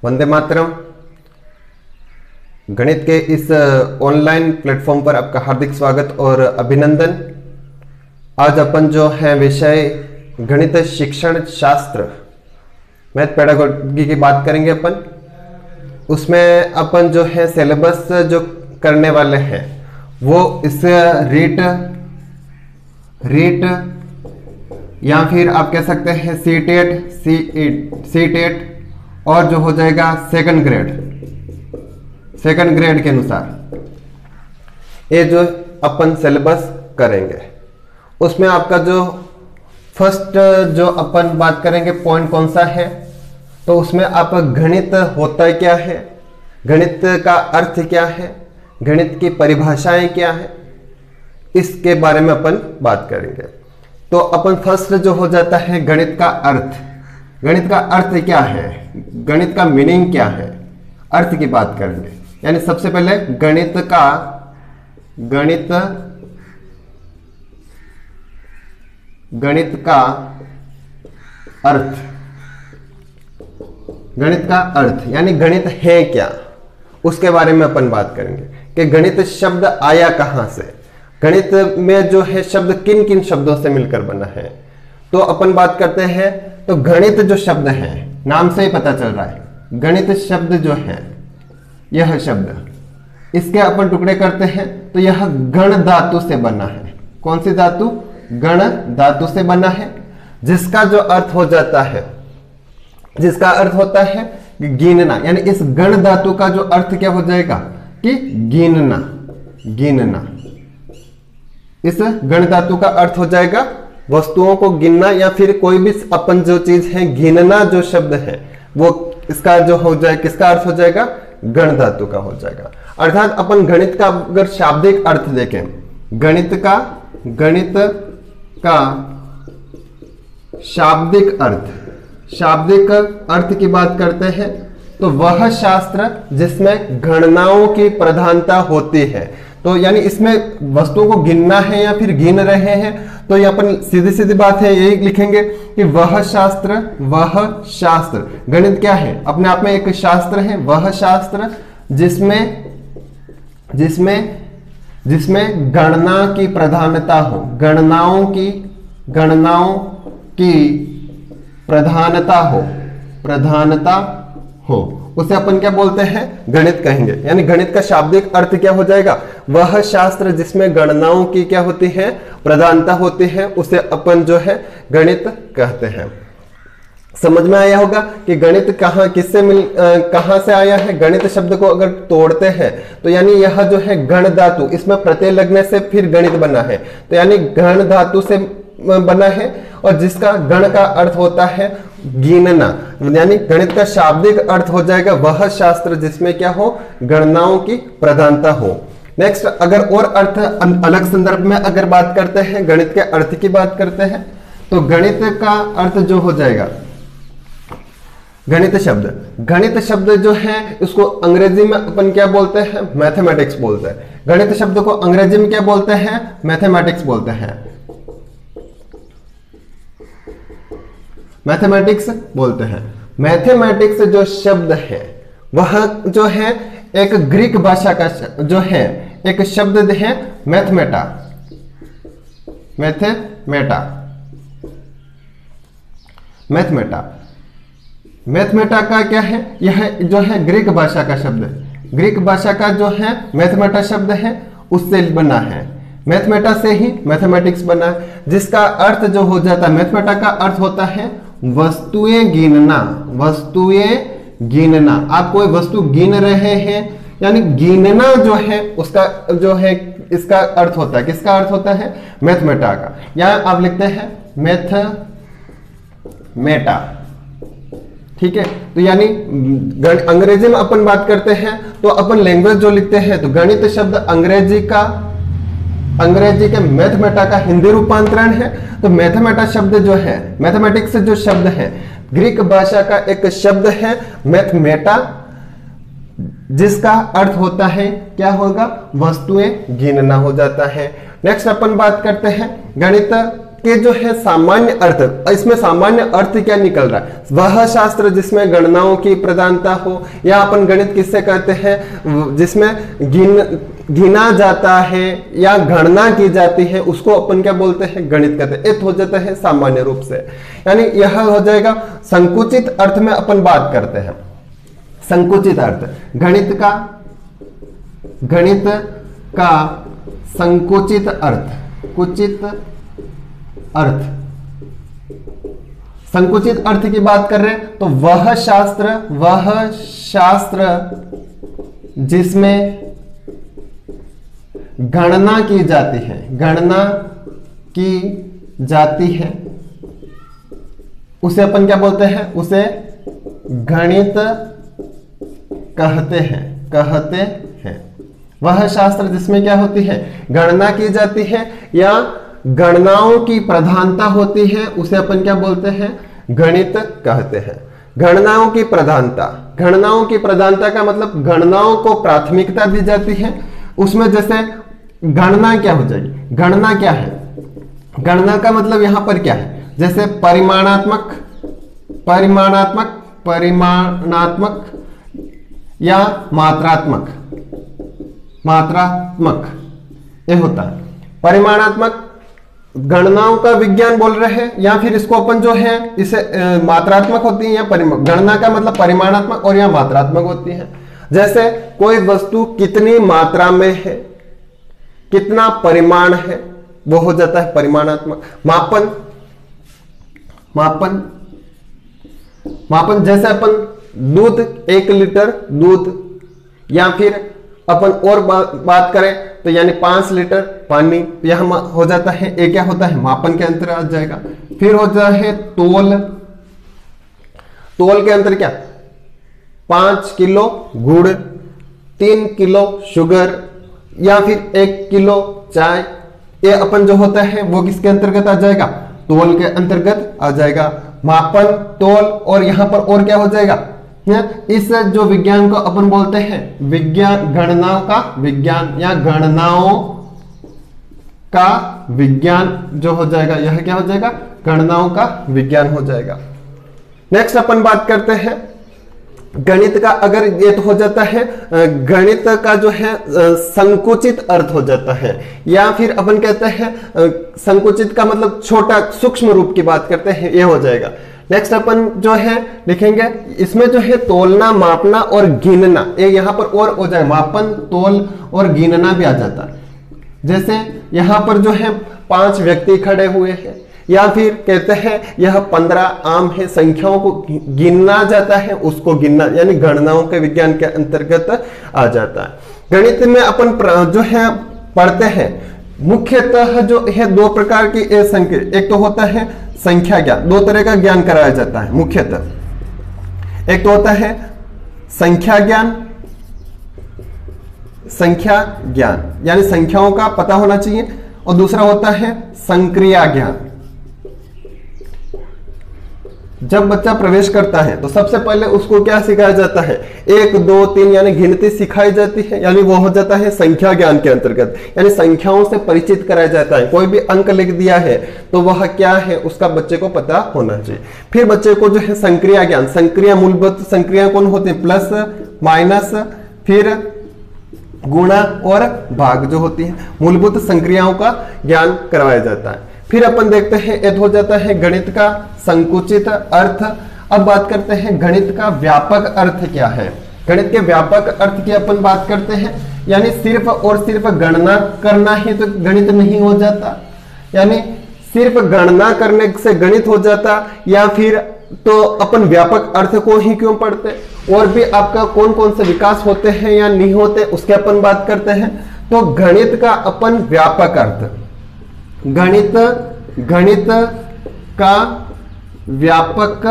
वंदे मातरम। गणित के इस ऑनलाइन प्लेटफॉर्म पर आपका हार्दिक स्वागत और अभिनंदन। आज अपन जो है विषय गणित शिक्षण शास्त्र मैथ पेडागोजी की बात करेंगे अपन। उसमें अपन जो है सिलेबस जो करने वाले हैं वो इस रीट या फिर आप कह सकते हैं सीटेट और जो हो जाएगा सेकंड ग्रेड के अनुसार ये जो अपन सिलेबस करेंगे। उसमें आपका जो फर्स्ट जो अपन बात करेंगे पॉइंट कौन सा है, तो उसमें आप गणित होता क्या है, गणित का अर्थ क्या है, गणित की परिभाषाएं क्या है, इसके बारे में अपन बात करेंगे। तो अपन फर्स्ट जो हो जाता है गणित का अर्थ। गणित का अर्थ क्या है, गणित का मीनिंग क्या है, अर्थ की बात करेंगे। यानी सबसे पहले गणित का अर्थ यानी गणित है क्या, उसके बारे में अपन बात करेंगे कि गणित शब्द आया कहां से, गणित में जो है शब्द किन किन शब्दों से मिलकर बना है। तो अपन बात करते हैं तो गणित जो शब्द है, नाम से ही पता चल रहा है, गणित शब्द जो है यह शब्द इसके अपन टुकड़े करते हैं तो यह गण धातु से बना है। कौन सी धातु, गण धातु से बना है, जिसका जो अर्थ हो जाता है, जिसका अर्थ होता है गिनना। यानी इस गण धातु का जो अर्थ क्या हो जाएगा कि गिनना। इस गण धातु का अर्थ हो जाएगा वस्तुओं को गिनना, या फिर कोई भी अपन जो चीज है गिनना जो शब्द है वो इसका जो हो जाए किसका अर्थ हो जाएगा, गण धातु का हो जाएगा। अर्थात अपन गणित का अगर शाब्दिक अर्थ देखें, गणित का शाब्दिक अर्थ की बात करते हैं तो वह शास्त्र जिसमें गणनाओं की प्रधानता होती है। तो यानी इसमें वस्तुओं को गिनना है या फिर गिन रहे हैं, तो ये अपन सीधी सीधी बात है यही लिखेंगे कि वह शास्त्र गणित क्या है, अपने आप में एक शास्त्र है। वह शास्त्र जिसमें गणना की प्रधानता हो, गणनाओं की प्रधानता हो, उसे अपन क्या बोलते हैं, गणित कहेंगे। यानी गणित का शाब्दिक अर्थ क्या हो जाएगा, वह शास्त्र जिसमें गणनाओं की क्या होती है, प्रधानता होती है, उसे अपन जो है गणित कहते हैं। समझ में आया होगा कि गणित कहां से आया है। गणित शब्द को अगर तोड़ते हैं तो यानी यह जो है गण धातु, इसमें प्रत्यय लगने से फिर गणित बना है, तो यानी गण धातु से बना है और जिसका गण का अर्थ होता है गिनना। यानी गणित का शाब्दिक अर्थ हो जाएगा वह शास्त्र जिसमें क्या हो, गणनाओं की प्रधानता हो। नेक्स्ट अगर और अर्थ अलग संदर्भ में अगर बात करते हैं, गणित के अर्थ की बात करते हैं, तो गणित का अर्थ जो हो जाएगा गणित शब्द जो है उसको अंग्रेजी में अपन क्या बोलते हैं, मैथमेटिक्स बोलते हैं। गणित शब्द को अंग्रेजी में क्या बोलते हैं, मैथमेटिक्स बोलते हैं। मैथमेटिक्स जो शब्द है वह जो है एक ग्रीक भाषा का जो है एक शब्द है मैथमेटा का क्या है, यह जो है ग्रीक भाषा का शब्द है। ग्रीक भाषा का जो है मैथमेटा शब्द है उससे बना है, मैथमेटा से ही मैथमेटिक्स बना है, जिसका अर्थ जो हो जाता है, मैथमेटा का अर्थ होता है वस्तुएं गिनना। आप कोई वस्तु गिन रहे हैं, यानी गिनना जो है उसका जो है इसका अर्थ होता है, किसका अर्थ होता है, मैथमेटा का। यहां आप लिखते हैं मैथमेटा, ठीक है। तो यानी अंग्रेजी में अपन बात करते हैं तो अपन लैंग्वेज जो लिखते हैं तो गणित शब्द अंग्रेजी के मैथमेटा का हिंदी रूपांतरण है। तो मैथमेटा शब्द जो है, मैथमेटिक्स जो शब्द है ग्रीक भाषा का एक शब्द है मैथमेटा, जिसका अर्थ होता है क्या होगा, वस्तुएं गिनना हो जाता है। नेक्स्ट अपन बात करते हैं गणित के जो है सामान्य अर्थ, इसमें सामान्य अर्थ क्या निकल रहा है, वह शास्त्र जिसमें गणनाओं की प्रधानता हो, या अपन गणित किससे कहते हैं जिसमें गिना जाता है या गणना की जाती है, उसको अपन क्या बोलते हैं, गणित कहते हैं। एक हो जाता है सामान्य रूप से, यानी यह हो जाएगा संकुचित अर्थ में अपन बात करते हैं। संकुचित अर्थ, गणित का संकुचित अर्थ, कुचित अर्थ, संकुचित अर्थ की बात कर रहे हैं तो वह शास्त्र जिसमें गणना की जाती है, उसे अपन क्या बोलते हैं, उसे गणित कहते हैं। वह शास्त्र जिसमें क्या होती है, गणना की जाती है या गणनाओं की प्रधानता होती है, उसे अपन क्या बोलते हैं, गणित कहते हैं। गणनाओं की प्रधानता का मतलब गणनाओं को प्राथमिकता दी जाती है। उसमें जैसे गणना क्या हो जाएगी, गणना क्या है, गणना का मतलब यहां पर क्या है, जैसे परिमाणात्मक या मात्रात्मक ये होता है। परिमाणात्मक गणनाओं का विज्ञान बोल रहे हैं, या फिर इसको अपन जो है इसे मात्रात्मक होती है या गणना का मतलब परिमाणात्मक और या मात्रात्मक होती है। जैसे कोई वस्तु कितनी मात्रा में है, कितना परिमाण है, वो हो जाता है परिमाणात्मक। मापन जैसे अपन दूध, 1 लीटर दूध, या फिर अपन और बात करें तो यानी 5 लीटर पानी, यह हो जाता है, ये क्या होता है, मापन के अंतर आ जाएगा। फिर हो जाता है तोल के अंतर क्या, 5 किलो गुड़, 3 किलो शुगर, या फिर 1 किलो चाय, ये अपन जो होता है वो किसके अंतर्गत आ जाएगा, तोल के अंतर्गत आ जाएगा। मापन, तोल, और यहां पर और क्या हो जाएगा, इस जो विज्ञान को अपन बोलते हैं विज्ञान, गणनाओं का विज्ञान या गणनाओं का विज्ञान जो हो जाएगा, यह क्या हो जाएगा, गणनाओं का विज्ञान हो जाएगा। नेक्स्ट अपन बात करते हैं गणित का। अगर ये तो हो जाता है गणित का जो है संकुचित अर्थ हो जाता है, या फिर अपन कहते हैं संकुचित का मतलब छोटा, सूक्ष्म रूप की बात करते हैं, ये हो जाएगा। नेक्स्ट अपन जो है लिखेंगे, इसमें जो है तोलना, मापना और गिनना, ये यहां पर और हो जाए, मापन, तोल और गिनना भी आ जाता है। जैसे यहां पर जो है 5 व्यक्ति खड़े हुए हैं, या फिर कहते हैं यह 15 आम है, संख्याओं को गिनना जाता है, उसको गिनना यानी गणनाओं के विज्ञान के अंतर्गत आ जाता है। गणित में अपन जो है पढ़ते हैं मुख्यतः जो है 2 प्रकार की संख्या, एक तो होता है संख्या ज्ञान, 2 तरह का ज्ञान कराया जाता है मुख्यतः। एक तो होता है संख्या ज्ञान यानी संख्याओं का पता होना चाहिए, और दूसरा होता है संक्रिया ज्ञान। जब बच्चा प्रवेश करता है तो सबसे पहले उसको क्या सिखाया जाता है, 1 2 3 यानी गिनती सिखाई जाती है, यानी वो हो जाता है संख्या ज्ञान के अंतर्गत, यानी संख्याओं से परिचित कराया जाता है। कोई भी अंक लिख दिया है तो वह क्या है उसका बच्चे को पता होना चाहिए। फिर बच्चे को जो है संक्रिया ज्ञान, संक्रिया मूलभूत संक्रिया कौन होती है, प्लस माइनस, फिर गुणा और भाग जो होती है, मूलभूत संक्रियाओं का ज्ञान करवाया जाता है। फिर अपन देखते हैं एक हो जाता है गणित का संकुचित अर्थ। अब बात करते हैं गणित का व्यापक अर्थ क्या है। गणित के व्यापक अर्थ की अपन बात करते हैं, यानी सिर्फ और सिर्फ गणना करना ही तो गणित नहीं हो जाता, यानी सिर्फ गणना करने से गणित हो जाता, या फिर तो अपन व्यापक अर्थ को ही क्यों पढ़ते, और भी आपका कौन कौन से विकास होते हैं या नहीं होते उसके अपन बात करते हैं। तो गणित का अपन व्यापक अर्थ, गणित का व्यापक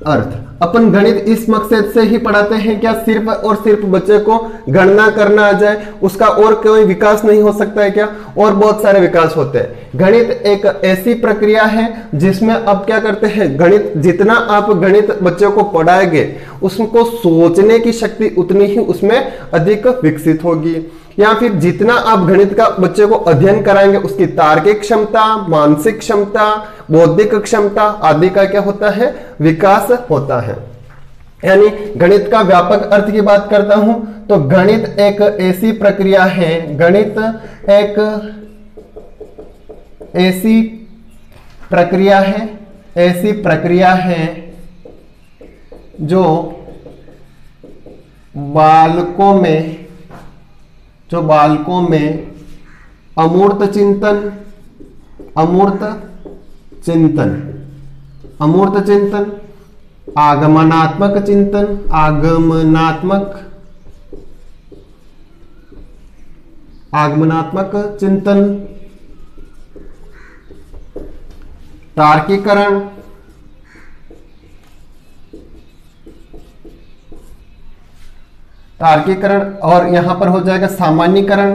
अर्थ अपन गणित इस मकसद से ही पढ़ाते हैं क्या, सिर्फ और सिर्फ बच्चे को गणना करना आ जाए, उसका और कोई विकास नहीं हो सकता है क्या, और बहुत सारे विकास होते हैं। गणित एक ऐसी प्रक्रिया है जिसमें अब क्या करते हैं, गणित जितना आप गणित बच्चे को पढ़ाएंगे उसको सोचने की शक्ति उतनी ही उसमें अधिक विकसित होगी। या फिर जितना आप गणित का बच्चे को अध्ययन कराएंगे उसकी तार्किक क्षमता, मानसिक क्षमता, बौद्धिक क्षमता आदि का क्या होता है, विकास होता है। यानी गणित का व्यापक अर्थ की बात करता हूं तो गणित एक ऐसी प्रक्रिया है, गणित एक ऐसी प्रक्रिया है, ऐसी प्रक्रिया है जो बालकों में अमूर्त चिंतन, आगमनात्मक चिंतन, तार्किकरण, और यहां पर हो जाएगा सामान्यीकरण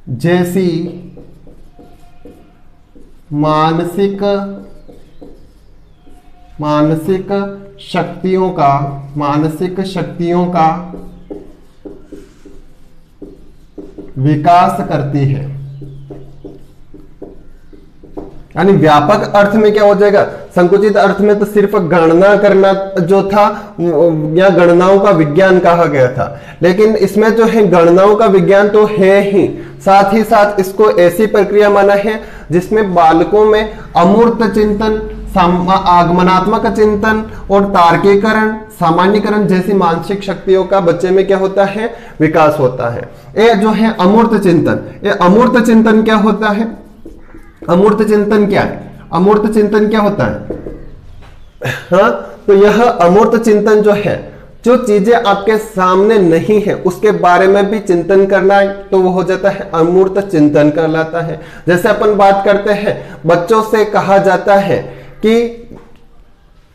जैसी मानसिक शक्तियों का विकास करती है। यानी व्यापक अर्थ में क्या हो जाएगा, संकुचित अर्थ में तो सिर्फ गणना करना जो था या गणनाओं का विज्ञान कहा गया था, लेकिन इसमें जो है गणनाओं का विज्ञान तो है ही, साथ ही साथ इसको ऐसी प्रक्रिया माना है जिसमें बालकों में अमूर्त चिंतन, आगमनात्मक चिंतन और तार्किकरण, सामान्यीकरण जैसी मानसिक शक्तियों का बच्चे में क्या होता है, विकास होता है। ये जो है अमूर्त चिंतन, ये अमूर्त चिंतन क्या होता है, अमूर्त चिंतन क्या है, अमूर्त चिंतन क्या होता है, हाँ, तो यह अमूर्त चिंतन जो है, जो चीजें आपके सामने नहीं है उसके बारे में भी चिंतन करना है तो वो हो जाता है अमूर्त चिंतन कहलाता है। जैसे अपन बात करते हैं, बच्चों से कहा जाता है कि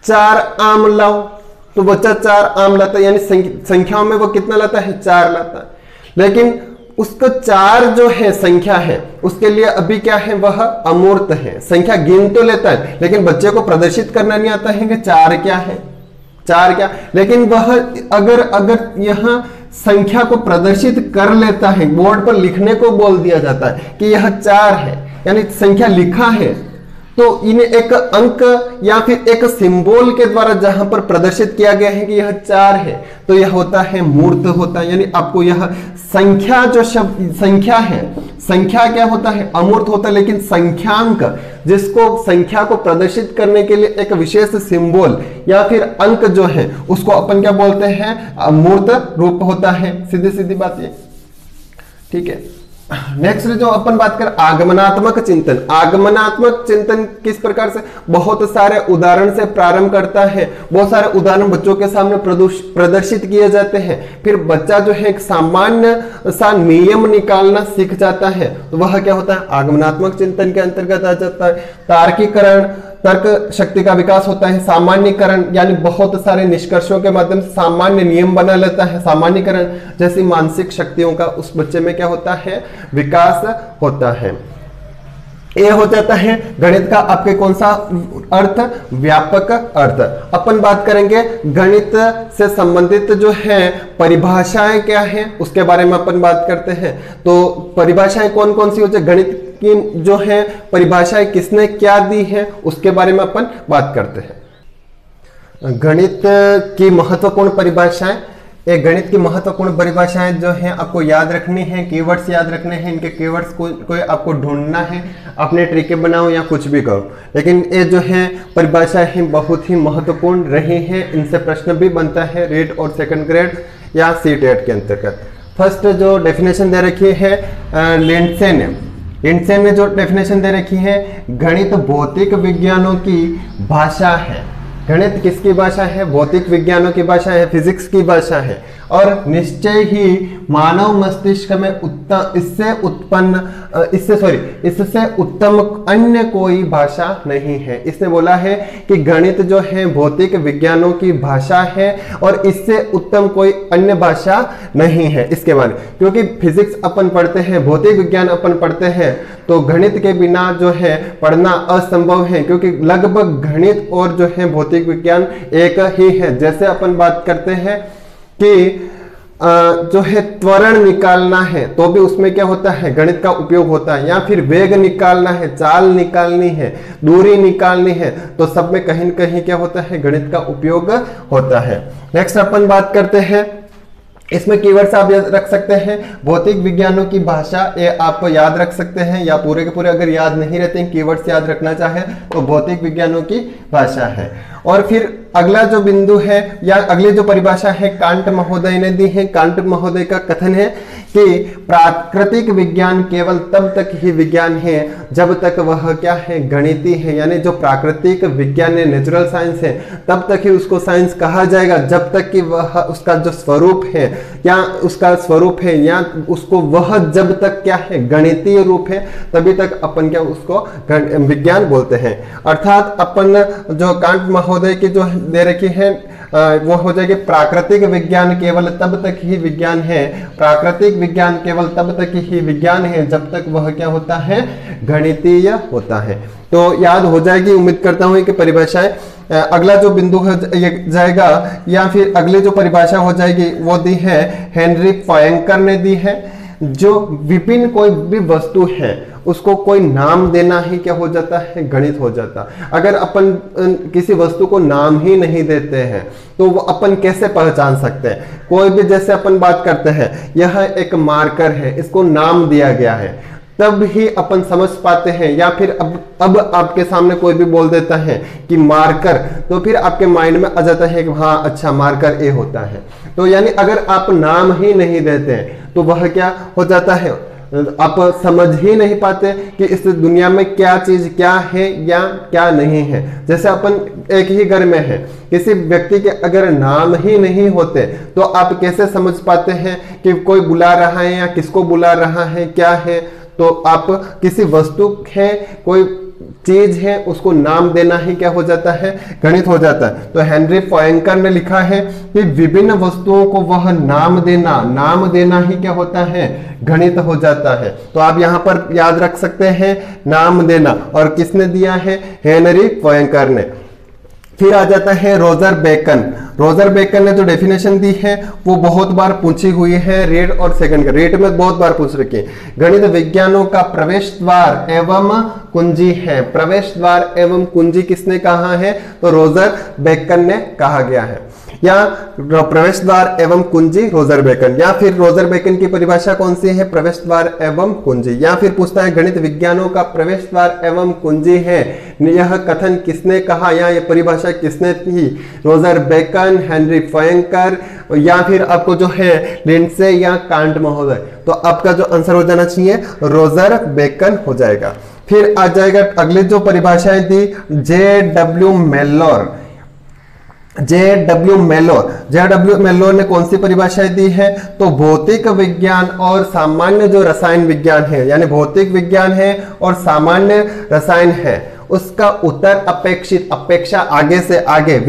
4 आम लाओ, तो बच्चा 4 आम लाता है, यानी संख्याओं में वो कितना लाता है, 4 लाता है, लेकिन उसको 4 जो है संख्या है उसके लिए अभी क्या है, वह अमूर्त है। संख्या गिन तो लेता है लेकिन बच्चे को प्रदर्शित करना नहीं आता है कि 4 क्या है, 4 क्या, लेकिन वह अगर यह संख्या को प्रदर्शित कर लेता है, बोर्ड पर लिखने को बोल दिया जाता है कि यह 4 है, यानी संख्या लिखा है, तो इन्हें एक अंक या फिर एक सिंबल के द्वारा जहां पर प्रदर्शित किया गया है कि यह 4 है, तो यह होता है मूर्त होता है। यानी आपको यह संख्या जो शब्द संख्या है, संख्या क्या होता है, अमूर्त होता है, लेकिन संख्यांक जिसको संख्या को प्रदर्शित करने के लिए एक विशेष सिंबल या फिर अंक जो है उसको अपन क्या बोलते हैं, मूर्त रूप होता है। सीधी सीधी बात ये, ठीक है। नेक्स्ट जो अपन बात कर आगमनात्मक चिंतन, आगमनात्मक चिंतन किस प्रकार से, बहुत सारे उदाहरण से प्रारंभ करता है, बहुत सारे उदाहरण बच्चों के सामने प्रदर्शित किए जाते हैं, फिर बच्चा जो है एक सामान्य सा नियम निकालना सीख जाता है, तो वह क्या होता है, आगमनात्मक चिंतन के अंतर्गत आ जाता है। तार्किकरण, तर्क शक्ति का विकास होता है। सामान्यीकरण यानी बहुत सारे निष्कर्षों के माध्यम से सामान्य नियम बना लेता है। सामान्यीकरण जैसी मानसिक शक्तियों का उस बच्चे में क्या होता है, विकास होता है। यह हो जाता है गणित का आपके कौन सा अर्थ, व्यापक अर्थ। अपन बात करेंगे गणित से संबंधित जो है परिभाषाएं क्या है उसके बारे में अपन बात करते हैं। तो परिभाषाएं कौन कौन सी होती है, गणित की जो है परिभाषाएं किसने क्या दी है उसके बारे में अपन बात करते हैं। गणित की महत्वपूर्ण परिभाषाएं, ये गणित की महत्वपूर्ण परिभाषाएं जो हैं आपको याद रखनी है, कीवर्ड्स याद रखने हैं, इनके कीवर्ड्स को आपको ढूंढना है, अपने ट्रिके बनाओ या कुछ भी करो, लेकिन ये जो है परिभाषाएं बहुत ही महत्वपूर्ण रही हैं, इनसे प्रश्न भी बनता है रेड और सेकंड ग्रेड या सीटेट के अंतर्गत। फर्स्ट जो डेफिनेशन दे रखी है लिंडसे ने जो डेफिनेशन दे रखी है, गणित भौतिक विज्ञानों की भाषा है। गणित किसकी भाषा है, भौतिक विज्ञानों की भाषा है, फिजिक्स की भाषा है। और निश्चय ही मानव मस्तिष्क में इससे उत्तम अन्य कोई भाषा नहीं है। इसने बोला है कि गणित जो है भौतिक विज्ञानों की भाषा है और इससे उत्तम कोई अन्य भाषा नहीं है इसके बारे में, क्योंकि फिजिक्स अपन पढ़ते हैं, भौतिक विज्ञान अपन पढ़ते हैं, तो गणित के बिना जो है पढ़ना असंभव है, क्योंकि लगभग गणित और जो है भौतिक विज्ञान एक ही है। जैसे अपन बात करते हैं कि जो है त्वरण निकालना है तो भी उसमें क्या होता है, गणित का उपयोग होता है, या फिर वेग निकालना है, चाल निकालनी है, दूरी निकालनी है, तो सब में कहीं न कहीं क्या होता है, गणित का उपयोग होता है। नेक्स्ट अपन बात करते हैं, इसमें कीवर्ड्स आप याद रख सकते हैं, भौतिक विज्ञानों की भाषा, ये आप याद रख सकते हैं, या पूरे के पूरे अगर याद नहीं रहते हैं, कीवर्ड्स याद रखना चाहे तो भौतिक विज्ञानों की भाषा है। और फिर अगला जो बिंदु है या अगली जो परिभाषा है कांट महोदय ने दी है। कांट महोदय का कथन है कि प्राकृतिक विज्ञान केवल तब तक ही विज्ञान है जब तक वह क्या है, गणितीय है। यानी जो प्राकृतिक विज्ञान है, नेचुरल साइंस है, तब तक ही उसको साइंस कहा जाएगा जब तक कि वह उसका जो स्वरूप है या उसको वह जब तक क्या है, गणितीय रूप है, तभी तक अपन क्या उसको विज्ञान बोलते हैं। अर्थात अपन जो कांट महोदय की जो दे रखी है वो हो जाएगी प्राकृतिक विज्ञान केवल तब तक ही विज्ञान है, प्राकृतिक विज्ञान केवल तब तक ही विज्ञान है जब तक वह क्या होता है, गणितीय होता है। तो याद हो जाएगी, उम्मीद करता हूं कि परिभाषाएं। अगला जो बिंदु हो जाएगा या फिर अगली जो परिभाषा हो जाएगी वो दी है हेनरी फॉयंकर ने दी है। जो विभिन्न कोई भी वस्तु है उसको कोई नाम देना ही क्या हो जाता है, गणित हो जाता। अगर अपन किसी वस्तु को नाम ही नहीं देते हैं तो वो अपन कैसे पहचान सकते हैं? कोई भी, जैसे अपन बात करते हैं यह एक मार्कर है, इसको नाम दिया गया है, तब ही अपन समझ पाते हैं। या फिर अब आपके सामने कोई भी बोल देता है कि मार्कर, तो फिर आपके माइंड में आ जाता है कि हाँ अच्छा मार्कर ए होता है। तो यानी अगर आप नाम ही नहीं देते हैं तो वह क्या हो जाता है, आप समझ ही नहीं पाते कि इस दुनिया में क्या चीज क्या है या क्या नहीं है। जैसे अपन एक ही घर में है, किसी व्यक्ति के अगर नाम ही नहीं होते तो आप कैसे समझ पाते हैं कि कोई बुला रहा है या किसको बुला रहा है, क्या है? तो आप किसी वस्तु है, कोई चीज है, उसको नाम देना ही क्या हो जाता है, गणित हो जाता है। तो हेनरी फॉयंकर ने लिखा है कि विभिन्न वस्तुओं को वह नाम देना ही क्या होता है, गणित हो जाता है। तो आप यहां पर याद रख सकते हैं नाम देना, और किसने दिया है, हेनरी फॉयंकर ने। फिर आ जाता है रोजर बेकन। रोजर बेकन ने जो डेफिनेशन दी है वो बहुत बार पूछी हुई है, रेट और सेकंड का रेट में बहुत बार पूछ रखी है। गणित विज्ञानों का प्रवेश द्वार एवं कुंजी है। प्रवेश द्वार एवं कुंजी किसने कहा है, तो रोजर बेकन ने कहा गया है। या प्रवेश द्वार एवं कुंजी रोजर बेकन, या फिर रोजर बेकन की परिभाषा कौन सी है, प्रवेश द्वार एवं कुंजी। या फिर पूछता है गणित विज्ञानों का प्रवेश द्वार एवं कुंजी है, यह कथन किसने कहा या यह परिभाषा किसने दी, रोजर बेकन, हेनरी फॉयंकर, या फिर आपको जो है लिंडसे या कांट महोदय। तो आपका जो आंसर हो जाना चाहिए रोजर बेकन हो जाएगा। फिर आ जाएगा अगली जो परिभाषाएं दी, J.W. मेलोर ने कौन सी परिभाषाएं दी है, तो भौतिक विज्ञान और सामान्य जो रसायन विज्ञान है, यानी भौतिक विज्ञान है और सामान्य रसायन है, उसका उत्तर अपेक्षा आगे से आगे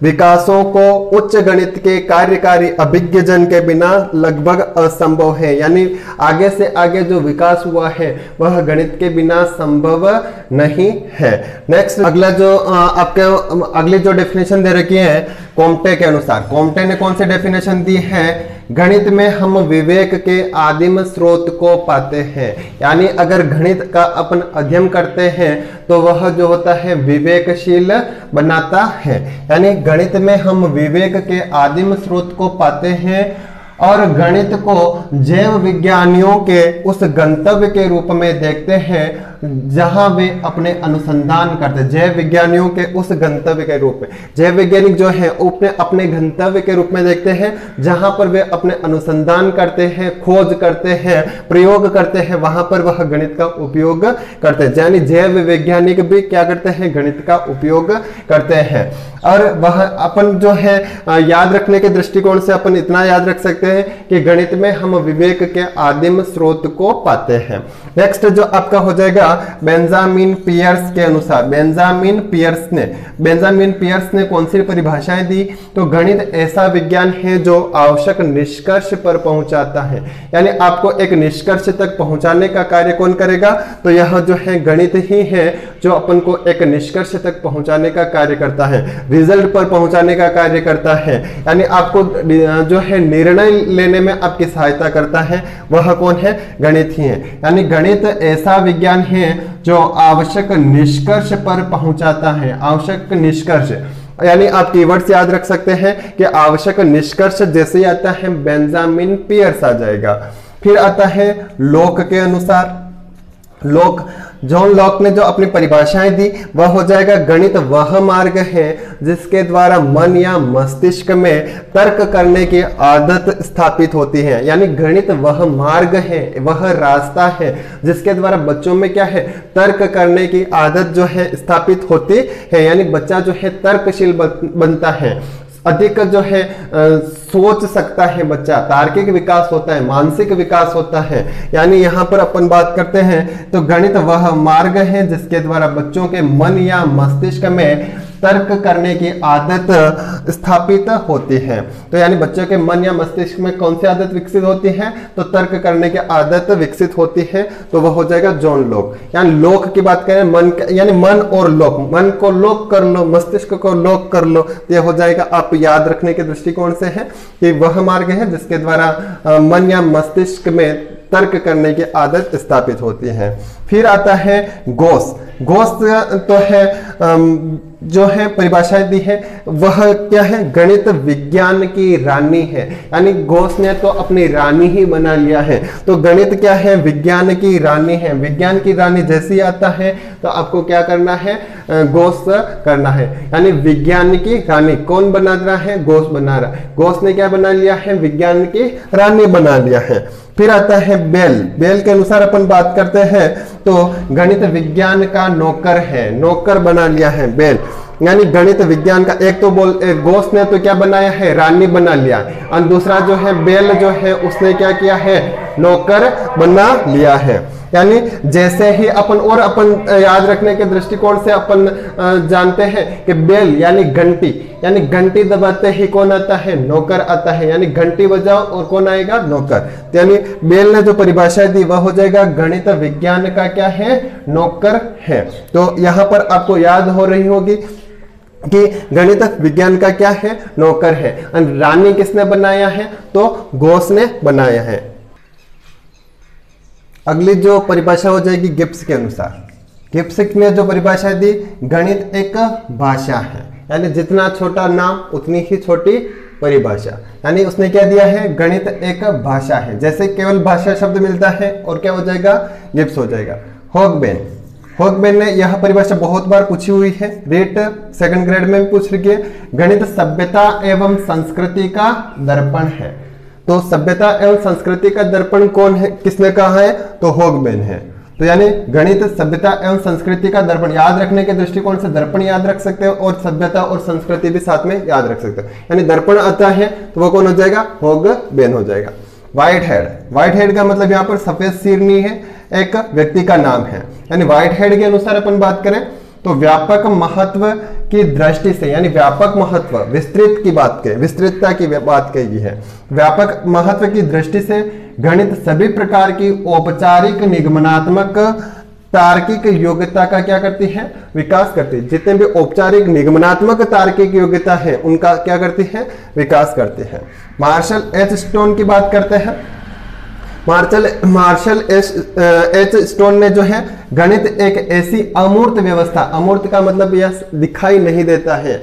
विकासों को उच्च गणित के कार्यकारी अभिज्ञ जन के बिना लगभग असंभव है। यानी आगे से आगे जो विकास हुआ है वह गणित के बिना संभव नहीं है। नेक्स्ट अगला जो आपके अगली जो डेफिनेशन दे रखी है कॉम्टे के अनुसार, कॉम्टे ने कौन सी डेफिनेशन दी है, गणित में हम विवेक के आदिम स्रोत को पाते हैं। यानी अगर गणित का अपन अध्ययन करते हैं तो वह जो होता है विवेकशील बनाता है। यानी गणित में हम विवेक के आदिम स्रोत को पाते हैं और गणित को जैव विज्ञानियों के उस गंतव्य के रूप में देखते हैं जहां वे अपने अनुसंधान करते हैं, जैव विज्ञानियों के उस गंतव्य के रूप में। जैव वैज्ञानिक जो है अपने गंतव्य के रूप में देखते हैं, जहां पर वे अपने अनुसंधान करते हैं, खोज करते हैं, प्रयोग करते हैं, वहां पर वह गणित का उपयोग करते हैं। यानी जैव वैज्ञानिक भी क्या करते हैं, गणित का उपयोग करते हैं। और वह अपन जो है याद रखने के दृष्टिकोण से अपन इतना याद रख सकते हैं कि गणित में हम विवेक के आदिम स्रोत को पाते हैं। नेक्स्ट जो आपका हो जाएगा बेंजामिन पियर्स के अनुसार, बेंजामिन पियर्स ने कौन सी परिभाषाएं दी? तो गणित ऐसा विज्ञान है जो आवश्यक निष्कर्ष पर पहुंचाता है। यानी आपको एक निष्कर्ष तक पहुंचाने का कार्य कौन करेगा? तो यह जो है गणित ही है जो अपन को एक निष्कर्ष तक पहुंचाने का कार्य करता है, रिजल्ट पर पहुंचाने का कार्य करता है। यानी आपको जो है निर्णय लेने में आपकी सहायता करता है, वह कौन है? गणित ही है। यानी गणित ऐसा विज्ञान है जो आवश्यक निष्कर्ष पर पहुंचाता है। आवश्यक निष्कर्ष यानी आप कीवर्ड्स याद रख सकते हैं कि आवश्यक निष्कर्ष जैसे ही आता है बेंजामिन पियर्स आ जाएगा। फिर आता है लॉक के अनुसार। जॉन लॉक ने जो अपनी परिभाषाएं दी वह हो जाएगा गणित वह मार्ग है जिसके द्वारा मन या मस्तिष्क में तर्क करने की आदत स्थापित होती है। यानी गणित वह मार्ग है, वह रास्ता है जिसके द्वारा बच्चों में क्या है, तर्क करने की आदत जो है स्थापित होती है। यानी बच्चा जो है तर्कशील बनता है, अधिक जो है सोच सकता है बच्चा, तार्किक विकास होता है, मानसिक विकास होता है। यानी यहाँ पर अपन बात करते हैं तो गणित वह मार्ग है जिसके द्वारा बच्चों के मन या मस्तिष्क में तर्क करने की आदत स्थापित होती है। तो यानी बच्चों के मन या मस्तिष्क में कौन सी आदत विकसित होती है? तो तर्क करने की आदत विकसित होती है। तो वह हो जाएगा जॉन लॉक। यानी लॉक की बात करें, मन यानी मन और लॉक, मन को लॉक कर लो, मस्तिष्क को लॉक कर लो, तो यह हो जाएगा। आप याद रखने के दृष्टिकोण से है कि वह मार्ग है जिसके द्वारा मन या मस्तिष्क में तर्क करने की आदत स्थापित होती है। फिर आता है गोस। तो है जो है परिभाषाएं दी है वह क्या है? गणित विज्ञान की रानी है। यानी गोस ने तो अपनी रानी ही बना लिया है। तो गणित क्या है? विज्ञान की रानी है। विज्ञान की रानी जैसे ही आता है तो आपको क्या करना है? गोस करना है। यानी विज्ञान की रानी कौन बना रहा है? गोस बना रहा है। गोस ने क्या बना लिया है? विज्ञान की रानी बना लिया है। फिर आता है बेल के अनुसार अपन बात करते हैं तो गणित विज्ञान का नौकर है, नौकर बना लिया है बेल। यानी गणित विज्ञान का एक तो गोस ने तो क्या बनाया है? रानी बना लिया, और दूसरा जो है बेल जो है उसने क्या किया है? नौकर बना लिया है। यानी जैसे ही अपन याद रखने के दृष्टिकोण से अपन जानते हैं कि बेल यानी घंटी दबाते ही कौन आता है? नौकर आता है। यानी घंटी बजाओ और कौन आएगा? नौकर। तो यानी बेल ने जो परिभाषा दी वह हो जाएगा गणित विज्ञान का क्या है? नौकर है। तो यहां पर आपको याद हो रही होगी कि गणित विज्ञान का क्या है? नौकर है। रानी किसने बनाया है? तो गोस ने बनाया है। अगली जो परिभाषा हो जाएगी गिब्स के अनुसार। गिब्स ने जो परिभाषा दी, गणित एक भाषा है। यानी जितना छोटा नाम उतनी ही छोटी परिभाषा। यानी उसने क्या दिया है? गणित एक भाषा है। जैसे केवल भाषा शब्द मिलता है और क्या हो जाएगा? गिब्स हो जाएगा। हॉगबेन ने यह परिभाषा बहुत बार पूछी हुई है, रेट 2nd ग्रेड में भी पूछ रही है। गणित सभ्यता एवं संस्कृति का दर्पण है। तो सभ्यता एवं संस्कृति का दर्पण कौन है? किसने कहा है? तो हॉगबेन है। तो यानी गणित सभ्यता एवं संस्कृति का दर्पण, याद रखने के दृष्टिकोण से दर्पण याद रख सकते हो और सभ्यता और संस्कृति भी साथ में याद रख सकते हो। यानी दर्पण आता है तो वो कौन हो जाएगा? हॉगबेन हो जाएगा। व्हाइट हेड का मतलब यहाँ पर सफेद सिरनी है, एक व्यक्ति का नाम है। यानी व्हाइट हेड के अनुसार अपन बात करें तो व्यापक महत्व की दृष्टि से, यानी व्यापक महत्व, विस्तृतता की बात कही है। व्यापक महत्व की दृष्टि से गणित सभी प्रकार की औपचारिक निगमनात्मक तार्किक योग्यता का क्या करती है? विकास करती है। जितने भी औपचारिक निगमनात्मक तार्किक योग्यता है उनका क्या करती है? विकास करती है। मार्शल एच स्टोन की बात करते हैं मार्शल एच स्टोन ने जो है गणित एक ऐसी अमूर्त व्यवस्था, अमूर्त का मतलब यह दिखाई नहीं देता है,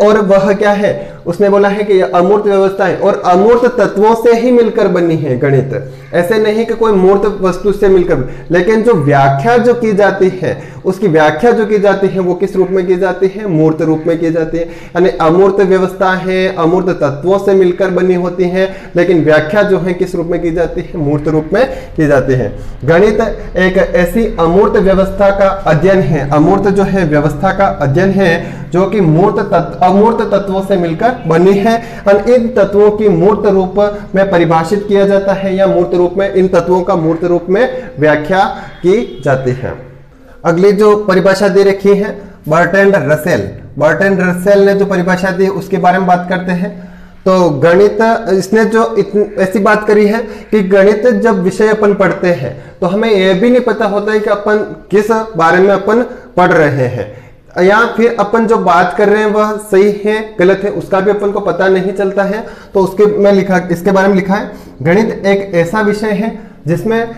और वह क्या है, उसने बोला है कि यह अमूर्त व्यवस्था है और अमूर्त तत्वों से ही मिलकर बनी है गणित, ऐसे नहीं कि कोई मूर्त वस्तु से मिलकर, लेकिन जो व्याख्या जो की जाती है, उसकी व्याख्या जो की जाती है वो किस रूप में की जाती है, मूर्त रूप में की जाती है। यानी अमूर्त व्यवस्था है, अमूर्त तत्वों से मिलकर बनी होती है, लेकिन व्याख्या जो है किस रूप में की जाती है, मूर्त रूप में की जाती है। गणित एक ऐसी अमूर्त व्यवस्था का अध्ययन है, अमूर्त जो है व्यवस्था का अध्ययन है, जो कि अमूर्त तत्वों से मिलकर बनी है, और इन तत्वों की मूर्त रूप में परिभाषित किया जाता है, या मूर्त रूप में इन तत्वों का मूर्त रूप में व्याख्या की जाती है। अगली जो परिभाषा दे रखी है बर्ट्रैंड रसेल ने जो परिभाषा दी उसके बारे में बात करते हैं। तो गणित, इसने जो ऐसी बात करी है कि गणित जब विषय अपन पढ़ते हैं तो हमें यह भी नहीं पता होता है कि अपन किस बारे में अपन पढ़ रहे हैं, या फिर अपन जो बात कर रहे हैं वह सही है गलत है उसका भी अपन को पता नहीं चलता है। तो इसके बारे में लिखा है, गणित एक ऐसा विषय है जिसमें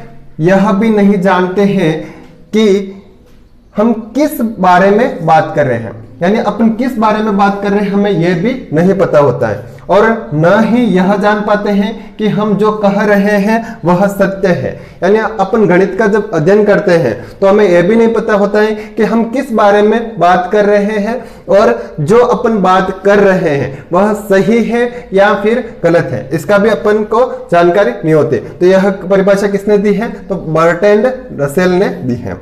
यह भी नहीं जानते हैं कि हम किस बारे में बात कर रहे हैं, यानी अपन किस बारे में बात कर रहे हैं हमें यह भी नहीं पता होता है, और न ही यह जान पाते हैं कि हम जो कह रहे हैं वह सत्य है। यानी अपन गणित का जब अध्ययन करते हैं तो हमें यह भी नहीं पता होता है कि हम किस बारे में बात कर रहे हैं, और जो अपन बात कर रहे हैं वह सही है या फिर गलत है, इसका भी अपन को जानकारी नहीं होती। तो यह परिभाषा किसने दी है, तो बर्ट्रैंड रसेल ने दी है।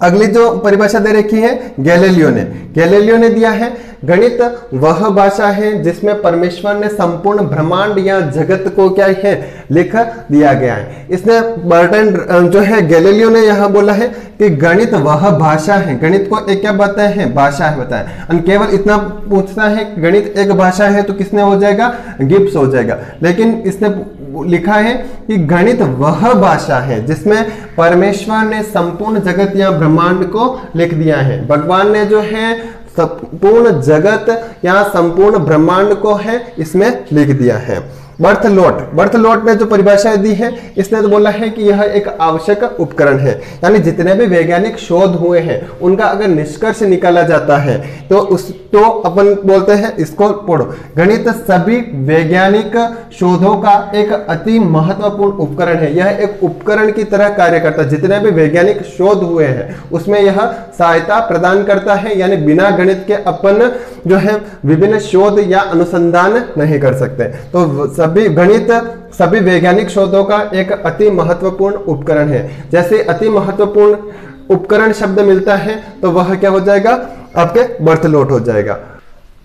अगली जो परिभाषा दे रखी है गैलीलियो ने दिया है, गणित वह भाषा है जिसमें परमेश्वर ने संपूर्ण ब्रह्मांड या जगत को क्या है लिख दिया गया है। इसने बर्ट्रैंड जो है गैलीलियो ने यह बोला है कि गणित वह भाषा है, गणित को एक क्या बताया है, भाषा है बताया, और केवल इतना पूछना है गणित एक भाषा है तो किसने हो जाएगा, गिब्स हो जाएगा। लेकिन इसने लिखा है कि गणित वह भाषा है जिसमें परमेश्वर ने संपूर्ण जगत या ब्रह्मांड को लिख दिया है। भगवान ने जो है संपूर्ण जगत या संपूर्ण ब्रह्मांड को है इसमें लिख दिया है। बर्थलोट ने जो परिभाषा दी है, इसने तो बोला है कि यह एक आवश्यक उपकरण है, यानी जितने भी वैज्ञानिक शोध हुए हैं उनका अगर निष्कर्ष निकाला जाता है तो अपन बोलते हैं इसको पढ़ो। गणित सभी वैज्ञानिक शोधों का एक अति महत्वपूर्ण उपकरण है, यह एक उपकरण की तरह कार्य करता है। जितने भी वैज्ञानिक शोध हुए हैं उसमें यह सहायता प्रदान करता है, यानी बिना गणित के अपन जो है विभिन्न शोध या अनुसंधान नहीं कर सकते। तो गणित सभी वैज्ञानिक शोधों का एक अति महत्वपूर्ण उपकरण है। जैसे अति महत्वपूर्ण उपकरण शब्द मिलता है तो वह क्या हो जाएगा, आपके बर्थलोट हो जाएगा।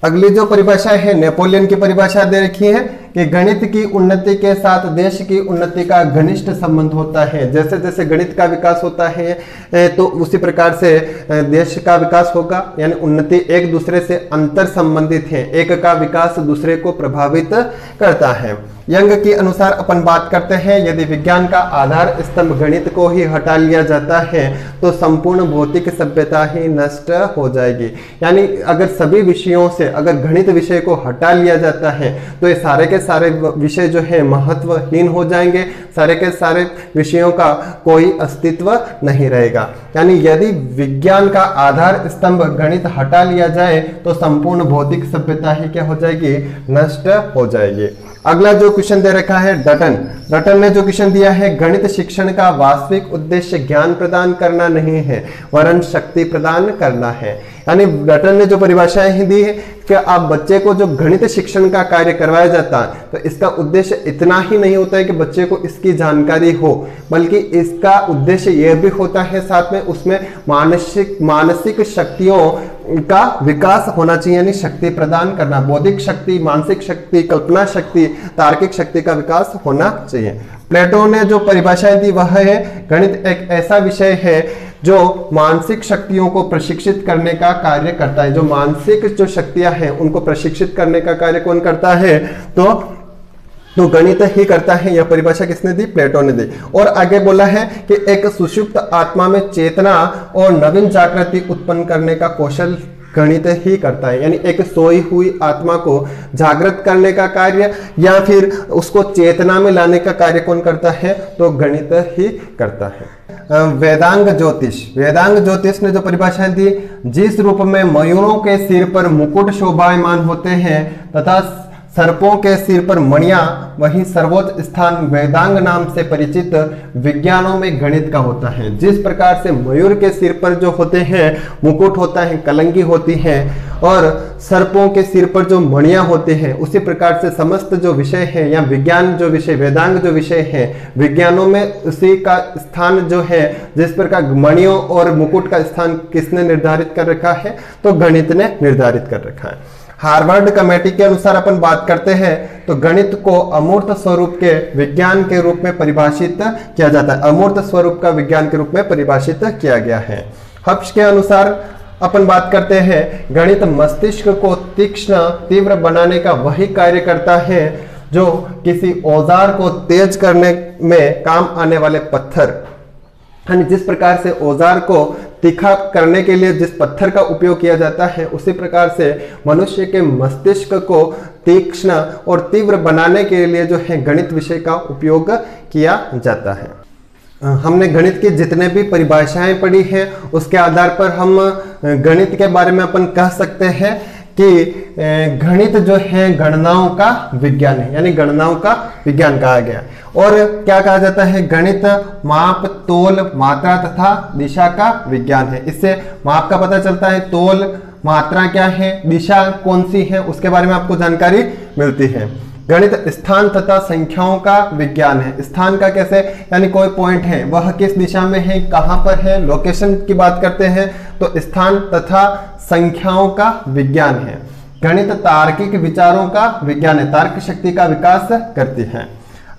अगली जो परिभाषा है नेपोलियन की परिभाषा दे रखी है कि गणित की उन्नति के साथ देश की उन्नति का घनिष्ठ संबंध होता है। जैसे जैसे गणित का विकास होता है तो उसी प्रकार से देश का विकास होगा, यानी उन्नति एक दूसरे से अंतर संबंधित है, एक का विकास दूसरे को प्रभावित करता है। यंग के अनुसार अपन बात करते हैं, यदि विज्ञान का आधार स्तंभ गणित को ही हटा लिया जाता है तो संपूर्ण भौतिक सभ्यता ही नष्ट हो जाएगी। यानी अगर सभी विषयों से अगर गणित विषय को हटा लिया जाता है तो ये सारे के सारे विषय जो है महत्वहीन हो जाएंगे, सारे के सारे विषयों का कोई अस्तित्व नहीं रहेगा। यानी यदि विज्ञान का आधार स्तंभ गणित हटा लिया जाए तो संपूर्ण भौतिक सभ्यता ही क्या हो जाएगी, नष्ट हो जाएगी। अगला जो क्वेश्चन दे रखा है डटन ने जो क्वेश्चन दिया है, गणित शिक्षण का वास्तविक उद्देश्य ज्ञान प्रदान करना नहीं है वरन शक्ति प्रदान करना है। यानी डटन ने जो परिभाषाएं दी है कि आप बच्चे को जो गणित शिक्षण का कार्य करवाया जाता है तो इसका उद्देश्य इतना ही नहीं होता है कि बच्चे को इसकी जानकारी हो, बल्कि इसका उद्देश्य यह भी होता है साथ में उसमें मानसिक शक्तियों का विकास होना चाहिए, यानी शक्ति प्रदान करना, बौद्धिक शक्ति, मानसिक शक्ति, कल्पना शक्ति, तार्किक शक्ति का विकास होना चाहिए। प्लेटो ने जो परिभाषाएं दी वह है, गणित एक ऐसा विषय है जो मानसिक शक्तियों को प्रशिक्षित करने का कार्य करता है। जो मानसिक जो शक्तियां हैं उनको प्रशिक्षित करने का कार्य कौन करता है, तो गणित ही करता है। यह परिभाषा किसने दी, प्लेटो ने दी। और आगे बोला है कि एक सुषुप्त आत्मा में चेतना और नवीन जागृति उत्पन्न करने का कौशल गणित ही करता है। यानी एक सोई हुई आत्मा को जागृत करने का कार्य या फिर उसको चेतना में लाने का कार्य कौन करता है? तो गणित ही करता है। वेदांग ज्योतिष, वेदांग ज्योतिष ने जो परिभाषाएं दी, जिस रूप में मयूरों के सिर पर मुकुट शोभायमान होते हैं तथा सर्पों के सिर पर मणियां, वहीं सर्वोच्च स्थान वेदांग नाम से परिचित विज्ञानों में गणित का होता है। जिस प्रकार से मयूर के सिर पर जो होते हैं मुकुट होता है, कलंगी होती है, और सर्पों के सिर पर जो मणियां होते हैं, उसी प्रकार से समस्त जो विषय है या विज्ञान जो विषय, वेदांग जो विषय है, विज्ञानों में उसी का स्थान जो है, जिस प्रकार मणियों और मुकुट का स्थान किसने निर्धारित कर रखा है? तो गणित ने निर्धारित कर रखा है। हार्वर्ड कमेटी के अनुसार अपन बात करते हैं तो गणित को अमूर्त स्वरूप के विज्ञान के रूप में परिभाषित किया जाता है। अमूर्त स्वरूप का विज्ञान के रूप में परिभाषित किया गया है। हब्स के अनुसार अपन बात करते हैं, गणित मस्तिष्क को तीक्ष्ण तीव्र बनाने का वही कार्य करता है जो किसी औजार को तेज करने में काम आने वाले पत्थर, यानी जिस प्रकार से औजार को तीखा करने के लिए जिस पत्थर का उपयोग किया जाता है, उसी प्रकार से मनुष्य के मस्तिष्क को तीक्ष्ण और तीव्र बनाने के लिए जो है गणित विषय का उपयोग किया जाता है। हमने गणित की जितने भी परिभाषाएं पढ़ी हैं उसके आधार पर हम गणित के बारे में अपन कह सकते हैं कि गणित जो है गणनाओं का विज्ञान है, यानी गणनाओं का विज्ञान कहा गया। और क्या कहा जाता है? गणित माप, तोल, मात्रा तथा दिशा का विज्ञान है। इससे माप का पता चलता है, तोल, मात्रा क्या है, दिशा कौन सी है, उसके बारे में आपको जानकारी मिलती है। गणित स्थान तथा संख्याओं का विज्ञान है। स्थान का कैसे? यानी कोई पॉइंट है, वह किस दिशा में है, कहां पर है, लोकेशन की बात करते हैं तो स्थान तथा संख्याओं का विज्ञान है। गणित तार्किक विचारों का विज्ञान है, तर्क शक्ति का विकास करती है।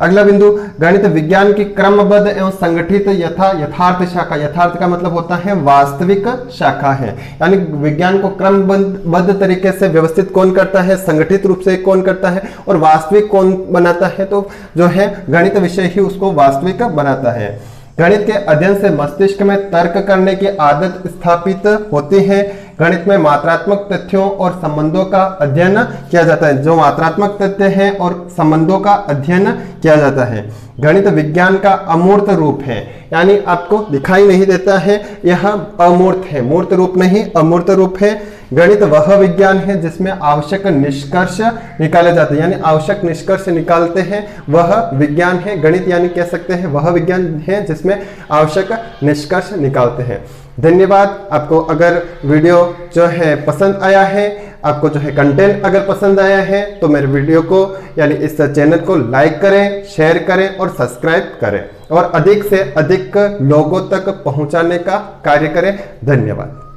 अगला बिंदु, गणित विज्ञान की क्रमबद्ध एवं संगठित यथार्थ शाखा। यथार्थ का मतलब होता है वास्तविक शाखा है, यानी विज्ञान को क्रमबद्ध तरीके से व्यवस्थित कौन करता है, संगठित रूप से कौन करता है, और वास्तविक कौन बनाता है? तो जो है गणित विषय ही उसको वास्तविक बनाता है। गणित के अध्ययन से मस्तिष्क में तर्क करने की आदत स्थापित होती है। गणित में मात्रात्मक तथ्यों और संबंधों का अध्ययन किया जाता है। जो मात्रात्मक तथ्य हैं और संबंधों का अध्ययन किया जाता है। गणित विज्ञान का अमूर्त रूप है, यानी आपको दिखाई नहीं देता है, यह अमूर्त है, मूर्त रूप नहीं, अमूर्त रूप है। गणित वह विज्ञान है जिसमें आवश्यक निष्कर्ष निकाले जाते हैं, यानी आवश्यक निष्कर्ष निकालते हैं वह विज्ञान है गणित, यानी कह सकते हैं वह विज्ञान है जिसमें आवश्यक निष्कर्ष निकालते हैं। धन्यवाद। आपको अगर वीडियो जो है पसंद आया है, आपको जो है कंटेंट अगर पसंद आया है तो मेरे वीडियो को यानी इस चैनल को लाइक करें, शेयर करें और सब्सक्राइब करें और अधिक से अधिक लोगों तक पहुंचाने का कार्य करें। धन्यवाद।